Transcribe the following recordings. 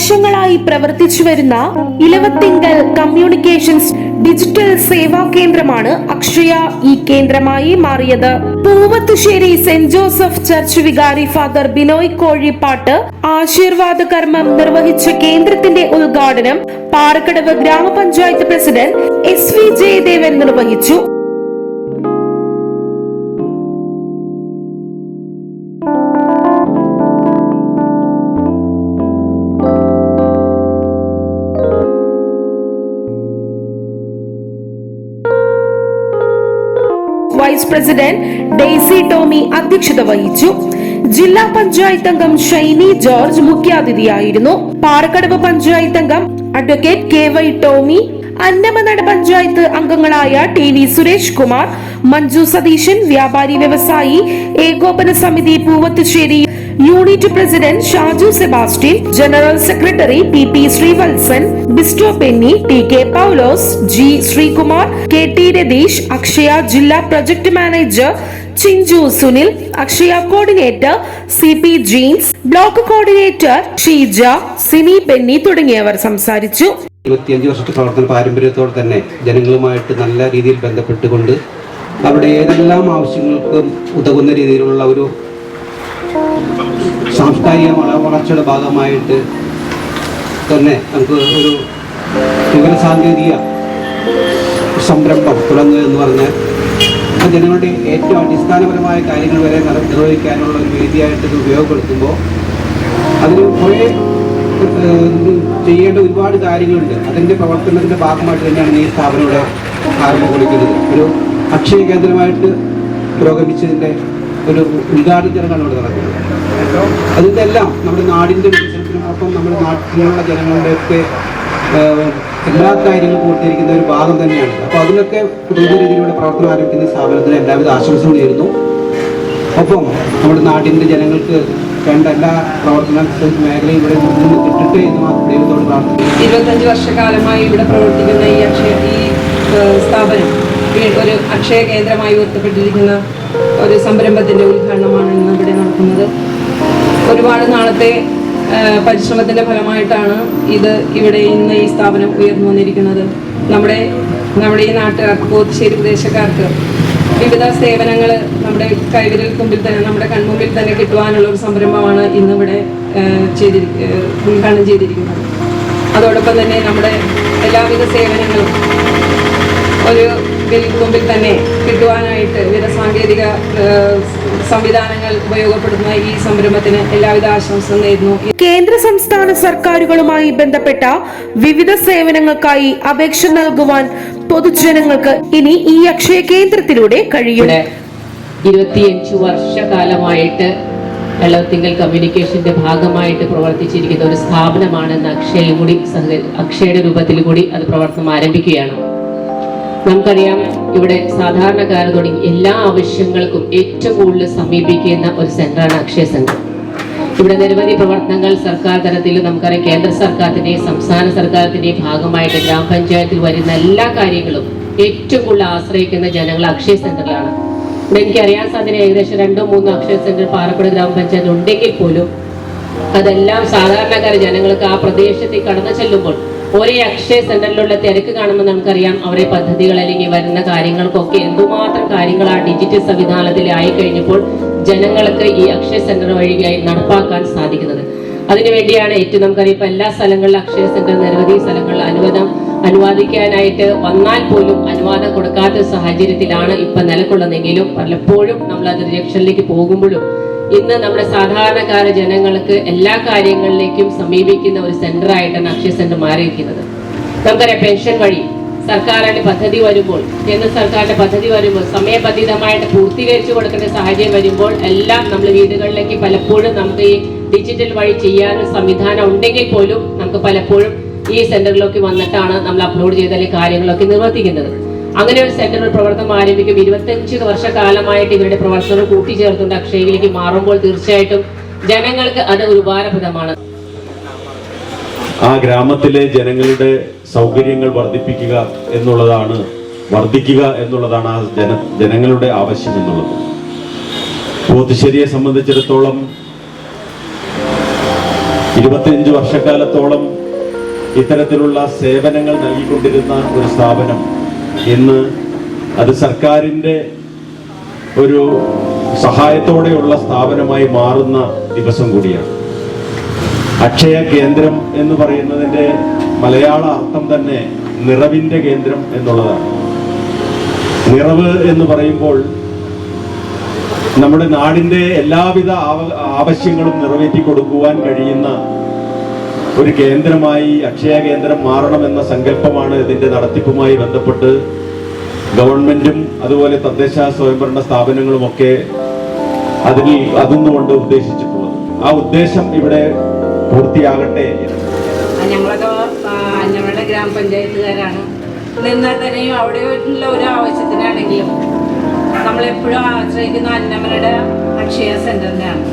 വർഷങ്ങളായി പ്രവർത്തിച്ചു വരുന്ന ഇലവത്തിങ്കൽ കമ്മ്യൂണിക്കേഷൻസ് ഡിജിറ്റൽ സേവാ കേന്ദ്രമാണ് അക്ഷയ ഈ കേന്ദ്രമായി മാറിയത്. പൂവത്തുശ്ശേരി സെന്റ് ജോസഫ് ചർച്ച് വികാരി ഫാദർ ബിനോയ് കോഴിപ്പാട്ട് ആശീർവാദ കർമ്മം നിർവഹിച്ച കേന്ദ്രത്തിന്റെ ഉദ്ഘാടനം പാറക്കടവ് ഗ്രാമപഞ്ചായത്ത് പ്രസിഡന്റ് SV ജയദേവൻ നിർവഹിച്ചു. വൈസ് പ്രസിഡന്റ് ഡെയ്സി ടോമി അധ്യക്ഷത വഹിച്ചു. ജില്ലാ പഞ്ചായത്ത് അംഗം ഷൈനി ജോർജ് മുഖ്യാതിഥിയായിരുന്നു. പാറക്കടവ് പഞ്ചായത്ത് അംഗം അഡ്വക്കേറ്റ് KY ടോമി, അന്നമനട പഞ്ചായത്ത് അംഗങ്ങളായ TV സുരേഷ് കുമാർ, മഞ്ജു സതീശൻ, വ്യാപാരി വ്യവസായി ഏകോപന സമിതി Poovathussery unit president Shaju Sebastian, general secretary PP Sreevalsan, Bisto Penny, TK Paulose, G Sreekumar, KT Ratheesh, Akshaya ജില്ലാ project manager Chinchu Sunil, Akshaya coordinator CP Jeens, block coordinator Sheeja, Sini Benny തുടങ്ങിയവർ സംസാരിച്ചു. 25 വർഷത്തെ പ്രവർത്തന പാരമ്പര്യത്തോടെ തന്നെ ജനങ്ങളുമായിട്ട് നല്ല രീതിയിൽ ബന്ധപ്പെട്ടുകൊണ്ട് അവിടെ ഏതെല്ലാം ആവശ്യങ്ങൾക്കും ഉതകുന്ന രീതിയിലുള്ള ഒരു സാംസ്കാരിക വളർച്ചയുടെ ഭാഗമായിട്ട് തന്നെ നമുക്ക് ഒരു വിവര സാങ്കേതിക സംരംഭം തുടങ്ങുക എന്ന് പറഞ്ഞാൽ ജനങ്ങളുടെ ഏറ്റവും അടിസ്ഥാനപരമായ കാര്യങ്ങൾ വരെ നിർവഹിക്കാനുള്ള ഒരു വേദിയായിട്ട് ഇത് ഉപയോഗപ്പെടുത്തുമ്പോൾ അതിന് കുറേ ചെയ്യേണ്ട ഒരുപാട് കാര്യങ്ങളുണ്ട്. അതിൻ്റെ പ്രവർത്തനത്തിൻ്റെ ഭാഗമായിട്ട് തന്നെയാണ് ഈ സ്ഥാപനം ഇവിടെ ആരംഭം കുറിക്കുന്നത്. ഒരു അക്ഷയ കേന്ദ്രമായിട്ട് പുരോഗമിച്ചതിൻ്റെ ഒരു ഉദ്ഘാടന ചടങ്ങാണ് ഇവിടെ നടക്കുന്നത്. അതിൻ്റെ എല്ലാം നമ്മുടെ നാടിൻ്റെ വികസനത്തിനൊപ്പം നമ്മുടെ നാട്ടിലുള്ള ജനങ്ങളുടെയൊക്കെ എല്ലാ കാര്യങ്ങളും പൂർത്തീകരിക്കുന്ന ഒരു ഭാഗം തന്നെയാണ്. അപ്പോൾ അതിനൊക്കെ പുതിയ രീതിയിലൂടെ പ്രവർത്തനം ആരംഭിക്കുന്ന സ്ഥാപനത്തിന് എല്ലാവിധ ആശംസകൾ നേരുന്നു. ഒപ്പം നമ്മുടെ നാടിൻ്റെ ജനങ്ങൾക്ക് വേണ്ട എല്ലാ പ്രവർത്തന മേഖലയും ഇവിടെ നിന്ന് കിട്ടട്ടെ എന്ന് മാത്രം ദൈവത്തോട് പ്രാർത്ഥിക്കുന്നു. 25 വർഷക്കാലമായി ഇവിടെ പ്രവർത്തിക്കുന്ന ഈ സ്ഥാപനം ഒരു അക്ഷയ കേന്ദ്രമായി ഉയർത്തപ്പെട്ടിരിക്കുന്ന ഒരു സംരംഭത്തിൻ്റെ ഉദ്ഘാടനമാണ് ഇന്ന് ഇവിടെ നടക്കുന്നത്. ഒരുപാട് നാളത്തെ പരിശ്രമത്തിൻ്റെ ഫലമായിട്ടാണ് ഇവിടെ ഇന്ന് ഈ സ്ഥാപനം ഉയർന്നു വന്നിരിക്കുന്നത്. നമ്മുടെ ഈ നാട്ടുകാർക്ക്, പോത്തുശ്ശേരി പ്രദേശക്കാർക്ക് വിവിധ സേവനങ്ങൾ നമ്മുടെ കൈവിരൽ തുമ്പിൽ തന്നെ, നമ്മുടെ കൺമുമ്പിൽ തന്നെ കിട്ടുവാനുള്ള ഒരു സംരംഭമാണ് ഇന്നിവിടെ ഉദ്ഘാടനം ചെയ്തിരിക്കുന്നത്. അതോടൊപ്പം തന്നെ നമ്മുടെ എല്ലാവിധ സേവനങ്ങളും ഒരു വിരൽത്തുമ്പിൽ തന്നെ കിട്ടുവാനായിട്ട് വിവിധ സാങ്കേതിക സംവിധാനങ്ങൾ ഉപയോഗപ്പെടുത്തുന്ന ഈ സംരംഭത്തിന് എല്ലാവിധ ആശംസകളും നേരുന്നു. കേന്ദ്ര സംസ്ഥാന സർക്കാരുകളുമായി ബന്ധപ്പെട്ട വിവിധ സേവനങ്ങൾക്കായി അപേക്ഷ നൽകുവാൻ പൊതുജനങ്ങൾക്ക് ഇനി ഈ അക്ഷയ കേന്ദ്രത്തിലൂടെ കഴിയും. 25 വർഷകാലമായിട്ട് ഇലവത്തിങ്കൽ കമ്മ്യൂണിക്കേഷന്റെ ഭാഗമായിട്ട് പ്രവർത്തിച്ചിരിക്കുന്ന ഒരു സ്ഥാപനമാണ് അക്ഷയയുടെ രൂപത്തിൽ കൂടി അത് പ്രവർത്തനം ആരംഭിക്കുകയാണ്. നമുക്കറിയാം, ഇവിടെ സാധാരണക്കാർ തുടങ്ങി എല്ലാ ആവശ്യങ്ങൾക്കും ഏറ്റവും കൂടുതൽ സമീപിക്കുന്ന ഒരു സെന്ററാണ് അക്ഷയ സെന്റർ. ഇവിടെ നിരവധി പ്രവർത്തനങ്ങൾ സർക്കാർ തലത്തിൽ നമുക്കറിയാം, കേന്ദ്ര സർക്കാരിന്റെയും സംസ്ഥാന സർക്കാരിന്റെയും ഭാഗമായിട്ട് ഗ്രാമപഞ്ചായത്തിൽ വരുന്ന എല്ലാ കാര്യങ്ങളും ഏറ്റവും കൂടുതൽ ആശ്രയിക്കുന്ന ജനങ്ങൾ അക്ഷയ സെന്ററിലാണ്. ഇവിടെ എനിക്കറിയാൻ സാധ്യത ഏകദേശം 2-3 അക്ഷയ സെന്റർ പാറക്കടവ് ഗ്രാമപഞ്ചായത്ത് ഉണ്ടെങ്കിൽ പോലും അതെല്ലാം സാധാരണക്കാർ ജനങ്ങൾക്ക് ആ പ്രദേശത്തേക്ക് കടന്നു ചെല്ലുമ്പോൾ ഒരേ അക്ഷയ സെന്ററിലുള്ള തിരക്ക് കാണുമ്പോൾ നമുക്കറിയാം അവരെ പദ്ധതികൾ അല്ലെങ്കിൽ വരുന്ന കാര്യങ്ങൾക്കൊക്കെ എന്തുമാത്രം കാര്യങ്ങൾ ആ ഡിജിറ്റൽ സംവിധാനത്തിൽ ആയി കഴിഞ്ഞപ്പോൾ ജനങ്ങൾക്ക് ഈ അക്ഷയ സെന്റർ വഴിയായി നടപ്പാക്കാൻ സാധിക്കുന്നത്. അതിനുവേണ്ടിയാണ് ഏറ്റവും നമുക്കറിയാം ഇപ്പൊ എല്ലാ സ്ഥലങ്ങളിലും അക്ഷയ സെന്റർ നിരവധി സ്ഥലങ്ങളിൽ അനുവാദിക്കാനായിട്ട് വന്നാൽ പോലും അനുവാദം കൊടുക്കാത്ത സാഹചര്യത്തിലാണ് ഇപ്പൊ നിലകൊള്ളുന്നെങ്കിലും പലപ്പോഴും നമ്മൾ അത് റിജക്ഷനിലേക്ക് പോകുമ്പോഴും ഇന്ന് നമ്മുടെ സാധാരണക്കാര ജനങ്ങൾക്ക് എല്ലാ കാര്യങ്ങളിലേക്കും സമീപിക്കുന്ന ഒരു സെന്റർ ആയിട്ടാണ് അക്ഷയ സെന്റർ മാറിയിരിക്കുന്നത്. നമുക്കറിയാം, പെൻഷൻ വഴി സർക്കാരിന്റെ പദ്ധതി വരുമ്പോൾ, കേന്ദ്ര സർക്കാരിന്റെ പദ്ധതി വരുമ്പോൾ സമയബന്ധിതമായിട്ട് പൂർത്തീകരിച്ചു കൊടുക്കേണ്ട സാഹചര്യം വരുമ്പോൾ എല്ലാം നമ്മൾ വീടുകളിലേക്ക് പലപ്പോഴും നമുക്ക് ഈ ഡിജിറ്റൽ വഴി ചെയ്യാനൊരു സംവിധാനം ഉണ്ടെങ്കിൽ പോലും നമുക്ക് പലപ്പോഴും ഈ സെന്ററിലേക്ക് വന്നിട്ടാണ് നമ്മൾ അപ്ലോഡ് ചെയ്ത കാര്യങ്ങളൊക്കെ നിർവർത്തിക്കുന്നത്. അങ്ങനെ ഒരു സെന്റർ പ്രവർത്തനം ആരംഭിക്കും. 25 വർഷക്കാലമായിട്ട് ഇവരുടെ പ്രവർത്തനം കൂട്ടിച്ചേർത്തുകൊണ്ട് അക്ഷയയിലേക്ക് മാറുമ്പോൾ തീർച്ചയായിട്ടും ജനങ്ങൾക്ക് അത് ഒരു ഉപകാരപ്രദമാണ്. ആ ഗ്രാമത്തിലെ ജനങ്ങളുടെ സൗകര്യങ്ങൾ വർദ്ധിക്കുക എന്നുള്ളതാണ് ആ ജനങ്ങളുടെ ആവശ്യം എന്നുള്ളത്. പോത്തുശ്ശേരിയെ സംബന്ധിച്ചിടത്തോളം 25 വർഷക്കാലത്തോളം ഇത്തരത്തിലുള്ള സേവനങ്ങൾ നൽകിക്കൊണ്ടിരുന്ന ഒരു സ്ഥാപനം ഇന്ന് അത് സർക്കാരിൻ്റെ ഒരു സഹായത്തോടെയുള്ള സ്ഥാപനമായി മാറുന്ന ദിവസം കൂടിയാണ്. അക്ഷയ കേന്ദ്രം എന്ന് പറയുന്നതിൻ്റെ മലയാള അർത്ഥം തന്നെ നിറവിൻ്റെ കേന്ദ്രം എന്നുള്ളതാണ്. നിറവ് എന്ന് പറയുമ്പോൾ നമ്മുടെ നാടിൻ്റെ എല്ലാവിധ ആവശ്യങ്ങളും നിറവേറ്റി കൊടുക്കുവാൻ കഴിയുന്ന ഒരു കേന്ദ്രമായി അക്ഷയ കേന്ദ്രം മാറണമെന്ന സങ്കല്പമാണ് ഇതിൻ്റെ നടത്തിപ്പുമായി ബന്ധപ്പെട്ട് ഗവൺമെന്റും അതുപോലെ തദ്ദേശ സ്വയംഭരണ സ്ഥാപനങ്ങളുമൊക്കെ അതുകൊണ്ട് ഉദ്ദേശിച്ചിട്ടുള്ളത്. ആ ഉദ്ദേശം ഇവിടെ പൂർത്തിയാകട്ടെ. ഞങ്ങളുടെ ഗ്രാമപഞ്ചായത്തുകാരാണ്. നിന്നാൽ തന്നെയും അവിടെയുള്ള ഒരു ആവശ്യത്തിനാണെങ്കിലും നമ്മളെപ്പോഴും ആശ്രയിക്കുന്ന അന്നമനയുടെ അക്ഷയ സെന്ററിനെയാണ്.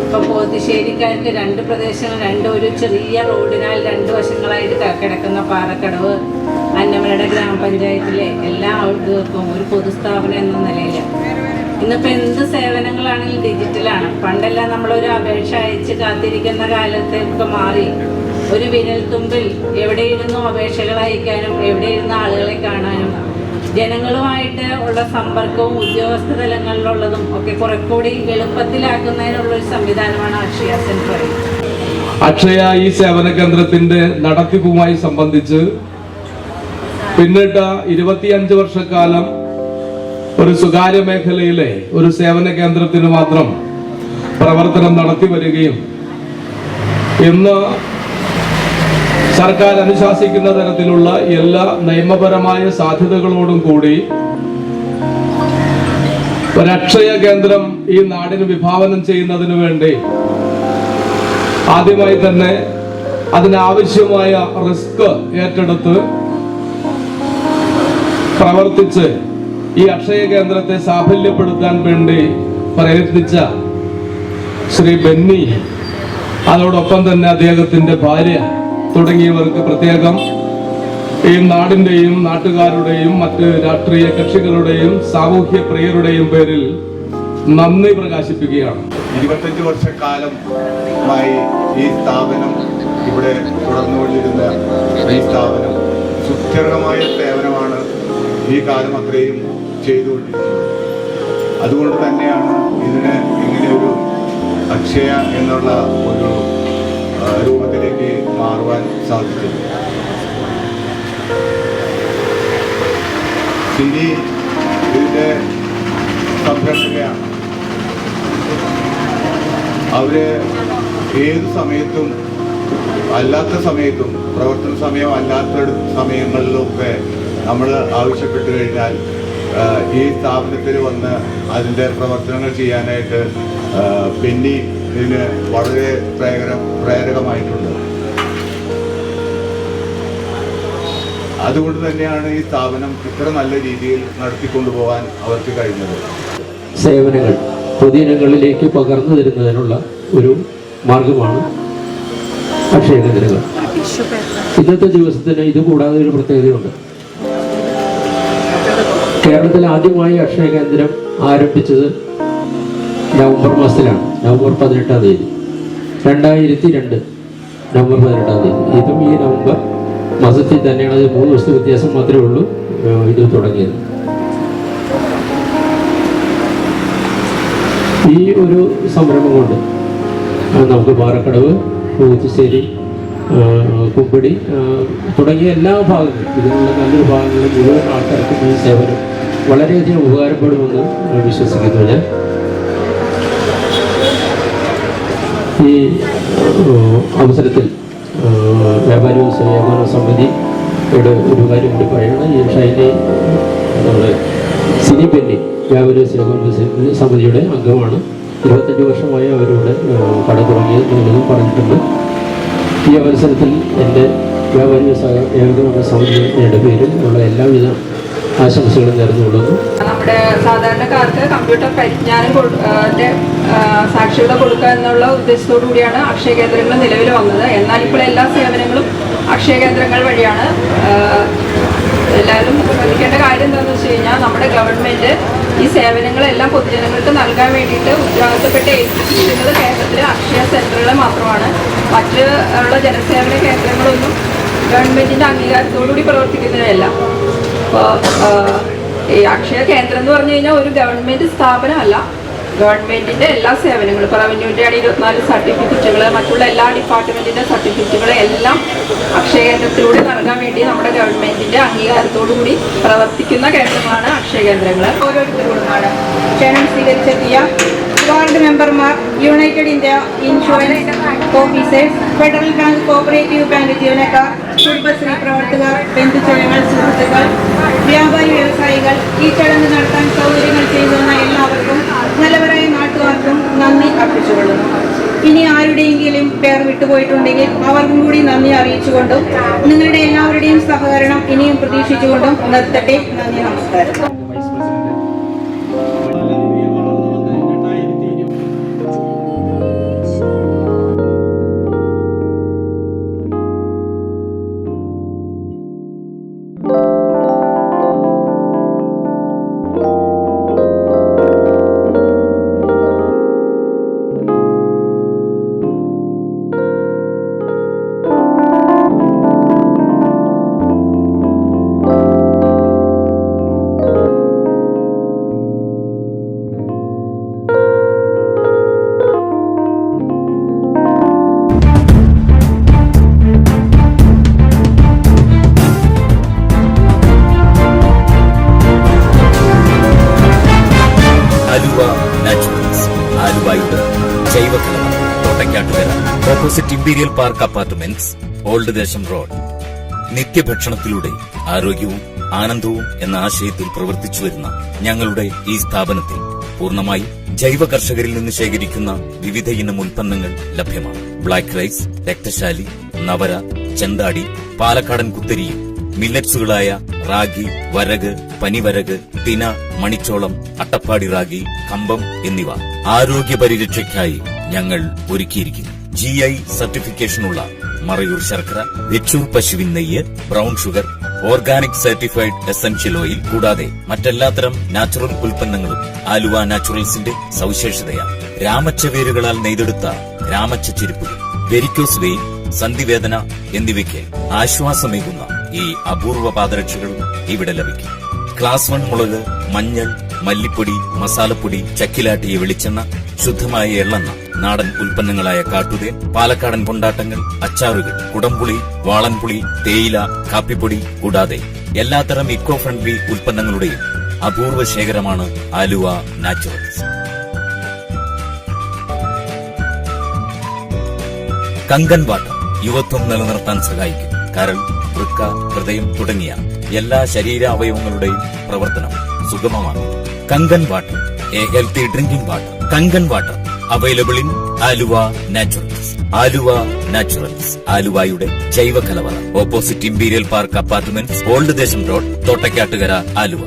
ഇപ്പം പോത്തിശ്ശേരിക്കാർക്ക് 2 പ്രദേശങ്ങൾ ഒരു ചെറിയ റോഡിനാൽ 2 വശങ്ങളായിട്ട് കിടക്കുന്ന പാറക്കടവ് അന്നമനയുടെ ഗ്രാമപഞ്ചായത്തിലെ എല്ലാ ആൾക്കാർക്കും ഒരു പൊതുസ്ഥാപനം എന്ന നിലയിൽ ഇന്നിപ്പോൾ എന്ത് സേവനങ്ങളാണെങ്കിലും ഡിജിറ്റലാണ്. പണ്ടെല്ലാം നമ്മളൊരു അപേക്ഷ അയച്ച് കാത്തിരിക്കുന്ന കാലത്തേക്ക് മാറി ഒരു വിരൽത്തുമ്പിൽ എവിടെയിരുന്നോ അപേക്ഷകൾ അയക്കാനും എവിടെയിരുന്ന ആളുകളെ കാണാനും ജനങ്ങളുമായിട്ട് ഉള്ള സമ്പർക്കവും ഉദ്യോഗസ്ഥ തലങ്ങളിലുള്ളതും ഒക്കെ കുറെ കൂടി എളുപ്പത്തിലാക്കുന്നതിനുള്ളൊരു സംവിധാനമാണ് അക്ഷയ സെന്റർ. അക്ഷയ ഈ സേവന കേന്ദ്രത്തിന്റെ നടത്തിപ്പുമായി സംബന്ധിച്ച് പിന്നിട്ട 25 വർഷക്കാലം ഒരു സ്വകാര്യ മേഖലയിലെ ഒരു സേവന കേന്ദ്രത്തിന് മാത്രം പ്രവർത്തനം നടത്തി വരികയും ഇന്ന് സർക്കാർ അനുശാസിക്കുന്ന തരത്തിലുള്ള എല്ലാ നിയമപരമായ സാധ്യതകളോടും കൂടി ഒരു അക്ഷയ കേന്ദ്രം ഈ നാടിന് വിഭാവനം ചെയ്യുന്നതിന് വേണ്ടി ആദ്യമായി തന്നെ അതിനാവശ്യമായ റിസ്ക് ഏറ്റെടുത്ത് പ്രവർത്തിച്ച് ഈ അക്ഷയ കേന്ദ്രത്തെ സാഫല്യപ്പെടുത്താൻ വേണ്ടി പ്രയത്നിച്ച ശ്രീ ബെന്നി, അതോടൊപ്പം തന്നെ അദ്ദേഹത്തിന്റെ ഭാര്യ തുടങ്ങിയവർക്ക് പ്രത്യേകം ഈ നാടിന്റെയും നാട്ടുകാരുടെയും മറ്റ് രാഷ്ട്രീയ കക്ഷികളുടെയും സാമൂഹ്യ പ്രിയരുടെയും പേരിൽ നന്ദി പ്രകാശിപ്പിക്കുകയാണ്. 25 വർഷക്കാലമായി ഈ സ്ഥാപനം ഇവിടെ തുടർന്നുകൊണ്ടിരുന്ന ഈ സ്ഥാപനം സുസ്ഥിരമായ സേവനമാണ് ഈ കാലം അത്രയും ചെയ്തുകൊണ്ടിരിക്കുന്നത്. അതുകൊണ്ട് തന്നെയാണ് ഇതിന് ഇങ്ങനെയൊരു അക്ഷയ എന്നുള്ള ഒരു രൂപത്തിലേക്ക് മാറുവാൻ സാധിച്ചത്. ഇനി ഇതിൻ്റെ സംരക്ഷകയാണ്. അവര് ഏത് സമയത്തും അല്ലാത്ത സമയത്തും പ്രവർത്തന സമയം അല്ലാത്ത സമയങ്ങളിലൊക്കെ നമ്മൾ ആവശ്യപ്പെട്ടു കഴിഞ്ഞാൽ ഈ സ്ഥാപനത്തിൽ വന്ന് അതിൻ്റെ പ്രവർത്തനങ്ങൾ ചെയ്യാനായിട്ട് ബെന്നി ഇതിന് വളരെ പ്രേരകമായിട്ടുണ്ട്. അതുകൊണ്ട് തന്നെയാണ് ഈ സ്ഥാപനം ഇത്ര നല്ല രീതിയിൽ നടത്തിക്കൊണ്ടുപോകാൻ അവർക്ക് കഴിഞ്ഞത്. സേവനങ്ങൾ പൊതുജനങ്ങളിലേക്ക് പകർന്നു തരുന്നതിനുള്ള ഒരു മാർഗമാണ് അക്ഷയ കേന്ദ്രങ്ങൾ. ഇന്നത്തെ ദിവസത്തിന് ഇത് കൂടാതെ ഒരു പ്രത്യേകതയുണ്ട്. കേരളത്തിൽ ആദ്യമായി അക്ഷയ കേന്ദ്രം ആരംഭിച്ചത് നവംബർ മാസത്തിലാണ്. നവംബർ 18-ാം തീയതി 2002 നവംബർ 18-ാം തീയതി. ഇതും ഈ നവംബർ മാസത്തിൽ തന്നെയാണ്. അത് 3 ദിവസത്തെ വ്യത്യാസം മാത്രമേ ഉള്ളൂ ഇത് തുടങ്ങിയത്. ഈ ഒരു സംരംഭം കൊണ്ട് നമുക്ക് പാറക്കടവ്, പോത്തിശ്ശേരി, കുമ്പടി തുടങ്ങിയ എല്ലാ ഭാഗങ്ങളും ഇതിനുള്ള നല്ലൊരു ഭാഗങ്ങളും മുഴുവൻ ആൾക്കാർക്കും ഈ സേവനം വളരെയധികം ഉപകാരപ്പെടുമെന്ന് വിശ്വസിക്കുന്നു. ഞാൻ ഈ അവസരത്തിൽ വ്യാപാരി വ്യവസായ സമിതിയുടെ ഒരു കാര്യം കൂടി പറയണം. ഈ ഷൈനി നമ്മുടെ സിനി ബെന്നി വ്യാപാരി വ്യവസായ സമിതിയുടെ അംഗമാണ്. 25 വർഷമായി അവരിവിടെ കട തുടങ്ങിയത് എന്നുള്ളതും പറഞ്ഞിട്ടുണ്ട്. ഈ അവസരത്തിൽ എൻ്റെ വ്യാപാരി വ്യവസായ ഏകോപന സമിതിയുടെ പേരിൽ ഉള്ള എല്ലാവിധ ആശംസകളും നേർന്നുകൊള്ളുന്നു. നമ്മുടെ സാധാരണക്കാർക്ക് കമ്പ്യൂട്ടർ പരിജ്ഞാനം സാക്ഷരത കൊടുക്കുക എന്നുള്ള ഉദ്ദേശത്തോടു കൂടിയാണ് അക്ഷയ കേന്ദ്രങ്ങൾ നിലവിൽ വന്നത്. എന്നാൽ ഇപ്പോൾ എല്ലാ സേവനങ്ങളും അക്ഷയ കേന്ദ്രങ്ങൾ വഴിയാണ് എല്ലാവരും ശ്രദ്ധിക്കേണ്ട കാര്യം എന്താണെന്ന് വെച്ച് കഴിഞ്ഞാൽ നമ്മുടെ ഗവൺമെൻറ് ഈ സേവനങ്ങളെല്ലാം പൊതുജനങ്ങൾക്ക് നൽകാൻ വേണ്ടിയിട്ട് ഉത്തരവാദിത്തപ്പെട്ട് ഏൽപ്പിച്ചിരിക്കുന്നത് കേരളത്തിലെ അക്ഷയ സെൻ്ററുകൾ മാത്രമാണ്. മറ്റ് ഉള്ള ജനസേവന കേന്ദ്രങ്ങളൊന്നും ഗവൺമെൻറ്റിൻ്റെ അംഗീകാരത്തോടുകൂടി പ്രവർത്തിക്കുന്നതല്ല. അപ്പോൾ ഈ അക്ഷയ കേന്ദ്രം എന്ന് പറഞ്ഞു കഴിഞ്ഞാൽ ഒരു ഗവൺമെൻറ് സ്ഥാപനമല്ല. ഗവൺമെൻറ്റിൻ്റെ എല്ലാ സേവനങ്ങളും ഇപ്പോൾ റവന്യൂവിൻ്റെ ആണ് 24 സർട്ടിഫിക്കറ്റുകൾ, മറ്റുള്ള എല്ലാ ഡിപ്പാർട്ട്മെൻറ്റിൻ്റെ സർട്ടിഫിക്കറ്റുകൾ എല്ലാം അക്ഷയ കേന്ദ്രത്തിലൂടെ നൽകാൻ വേണ്ടി നമ്മുടെ ഗവൺമെൻറ്റിൻ്റെ അംഗീകാരത്തോടുകൂടി പ്രവർത്തിക്കുന്ന കേന്ദ്രങ്ങളാണ് അക്ഷയ കേന്ദ്രങ്ങൾ. ഓരോരുത്തരോടുമാണ് ക്ഷണം സ്വീകരിച്ചെത്തിയ വാർഡ് മെമ്പർമാർ, United India insurance officers, federal bank, cooperative bank ജീവനക്കാർ, കുടുംബശ്രീ പ്രവർത്തകർ, ബന്ധുജനങ്ങൾ, സുഹൃത്തുക്കൾ, വ്യാപാരി വ്യവസായികൾ, ഈ ചടങ്ങ് നടത്താൻ സൗകര്യങ്ങൾ ചെയ്തു തന്ന എല്ലാവർക്കും, നല്ലവരായ നാട്ടുകാർക്കും നന്ദി അർപ്പിച്ചുകൊള്ളുന്നു. ഇനി ആരുടെയെങ്കിലും പേർ വിട്ടുപോയിട്ടുണ്ടെങ്കിൽ അവർക്കും കൂടി നന്ദി അറിയിച്ചുകൊണ്ടും നിങ്ങളുടെ എല്ലാവരുടെയും സഹകരണം ഇനിയും പ്രതീക്ഷിച്ചുകൊണ്ടും നിർത്തട്ടെ. നന്ദി, നമസ്കാരം. Opposite imperial park apartments, old Desom road. നിത്യഭക്ഷണത്തിലൂടെ ആരോഗ്യവും ആനന്ദവും എന്ന ആശയത്തിൽ പ്രവർത്തിച്ചു വരുന്ന ഞങ്ങളുടെ ഈ സ്ഥാപനത്തിൽ പൂർണ്ണമായി ജൈവ കർഷകരിൽ നിന്ന് ശേഖരിക്കുന്ന വിവിധ ഇനം ഉൽപ്പന്നങ്ങൾ ലഭ്യമാണ്. ബ്ലാക്ക് റൈസ്, രക്തശാലി, നവര, ചെന്താടി, പാലക്കാടൻ കുത്തരിയും മില്ലറ്റ്സുകളായ റാഗി, വരക്, പനിവരക്, തിന, മണിച്ചോളം, അട്ടപ്പാടി റാഗി, കമ്പം എന്നിവ ആരോഗ്യ പരിരക്ഷയ്ക്കായി ഞങ്ങൾ ഒരുക്കിയിരിക്കുന്നു. GI സർട്ടിഫിക്കേഷനുള്ള മറയൂർ ശർക്കര, വെച്ചൂർ പശുവിൻ നെയ്യ്, brown sugar, organic certified essential oil കൂടാതെ മറ്റെല്ലാത്തരം നാച്ചുറൽ ഉൽപ്പന്നങ്ങളും ആലുവ നാച്ചുറൽസിന്റെ സവിശേഷതയാണ്. രാമച്ച വേരുകളാൽ നെയ്തെടുത്ത രാമച്ച ചെരുപ്പുകൾ, വെരിക്കോസ് വെയിൻ, സന്ധിവേദന എന്നിവയ്ക്ക് ആശ്വാസമേകുന്ന ഈ അപൂർവ പാദരക്ഷകളും ഇവിടെ ലഭിക്കും. ക്ലാസ് 1 മുളക്, മഞ്ഞൾ, മല്ലിപ്പൊടി, മസാലപ്പൊടി, ചക്കിലാട്ടിയ വെളിച്ചെണ്ണ, ശുദ്ധമായ എള്ളെണ്ണ, നാടൻ ഉൽപ്പന്നങ്ങളായ കാട്ടുതേൻ, പാലക്കാടൻ കൊണ്ടാട്ടങ്ങൾ, അച്ചാറുകൾ, കുടംപുളി, വാളൻപുളി, തേയില, കാപ്പിപ്പൊടി കൂടാതെ എല്ലാത്തരം ഇക്കോ ഫ്രണ്ട്ലി ഉൽപ്പന്നങ്ങളുടെയും അപൂർവ ശേഖരമാണ് ആലുവ നാച്ചുറൽസ്. കങ്കൻ വാട്ടർ യുവത്വം നിലനിർത്താൻ സഹായിക്കും. കരൾ, വൃക്ക, ഹൃദയം തുടങ്ങിയ എല്ലാ ശരീരാവയവങ്ങളുടെയും പ്രവർത്തനം സുഗമമാണ്. Kangen water, a healthy drinking water. Kangen water available in Aluva Naturals. Aluva Naturals, ആലുവയുടെ ജൈവ കലവറ. Opposite imperial park apartments, old Desom road, Thottakkattukara, Aluva.